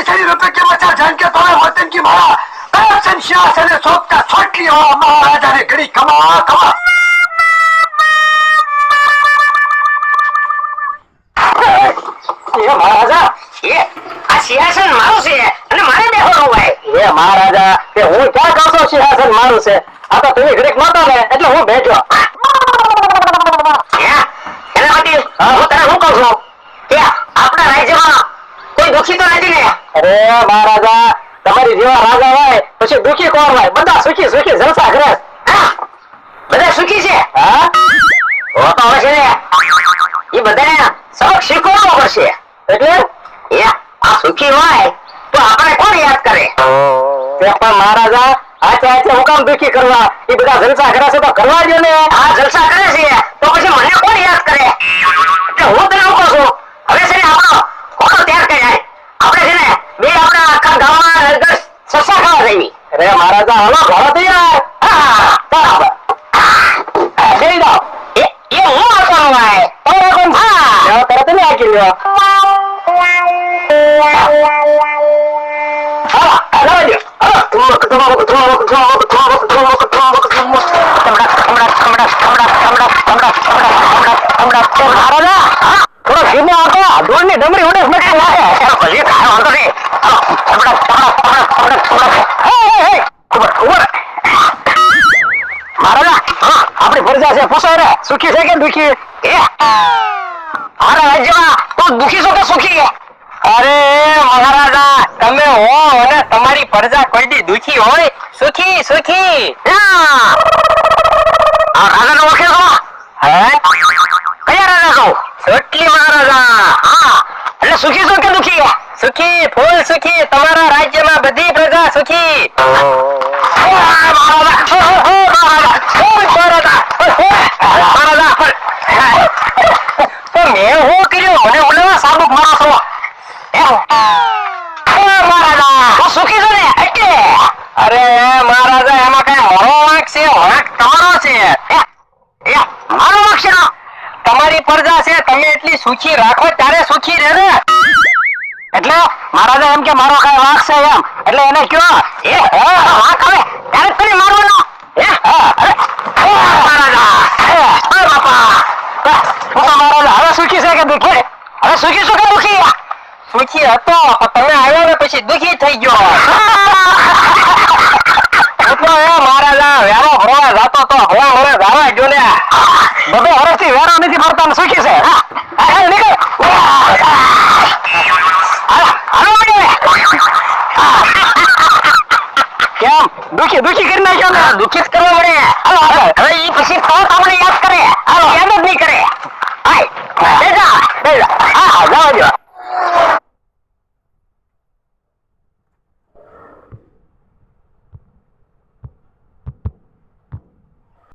शरीर रुपए के बचा जान के तोड़े वतन की मारा पैसन सियासत ने सोचता छोट लिया महाराजा ने घड़ी कमा कमा ये महाराजा ये आ सिंहासन मारू છે અને મારે બેહવાનું હોય એ મહારાજા કે હું ક્યાં કહું છું સિંહાસન મારું છે આ તો તમે ઘડીક નહોતા ને એટલે હું બેઠો એના માટે હું તને શું કહું છું કે આપણા રાજ્યમાં કોઈ દુખી તો નથી ને અરે મહારાજા તમારી જેવા રાજા હોય પછી દુખી કોણ હોય બધા સુખી સુખી જલસા કરે બધા સુખી છે હા ઓ તો હવે છે ને એ બધાને સબક શીખવવું પડશે એટલે એ આ સુખી હોય તો આપણે કોણ યાદ કરે તે પણ મહારાજા આચે આચે હુકમ દુખી કરવા એ બધા જલસા કરે છે તો કરવા દો ને આ જલસા કરે છે તો પછી મને કોણ યાદ કરે એટલે હું તને કહું છું હવે છે ને આપણો કોનો ત્યાગ કરી જાય આપણે છે ને બે આપણા આખા ગામમાં સસા ખાવા જઈએ અરે મહારાજા હાલો ઘણો તૈયાર હા બરાબર જઈ જાઓ એ હું આપવાનો હોય તમે કોણ હા તરત ને આકી લ્યો આપડી ફરજા છે પૂછો રે સુખી છે કે દુખી મારા રાજ્યમાં તો દુખી છો કે સુખી અરે મહારાજા તમે હો અને તમારી પ્રજા કોઈ દી દુખી હોય સુખી સુખી આ રાજાનો વખે છો હે કયા રાજા છો સોટલી મહારાજા હા એટલે સુખી છો કે દુખી સુખી ફૂલ સુખી તમારા રાજ્યમાં બધી પ્રજા સુખી મેં હું કર્યું મને બોલવા સાબુક મારો છો સુખી છો ને એટલે અરે મહારાજા એમાં કઈ મારો વાંક છે વાંક તમારો છે મારો વાંક છે તમારી પ્રજા છે તમે એટલી સુખી રાખો ત્યારે સુખી રહે ને એટલે મહારાજા એમ કે મારો કઈ વાંક છે એમ એટલે એને કયો વાંક હવે ત્યારે તમે મારવાનો હવે સુખી છે કે દુખી હવે સુખી શું કે દુખી સુખી હતો તમે આવ્યો ને પછી દુખી થઈ ગયો મહારાજા વેરો ભરવા જતો તો હવા મને જવા ગયો ને બધો વર્ષથી વેરો નથી ભરતા સુખી છે કેમ દુખી દુખી કરી નાખ્યો ને દુખી જ કરવા મળે હવે એ પછી તમને યાદ કરે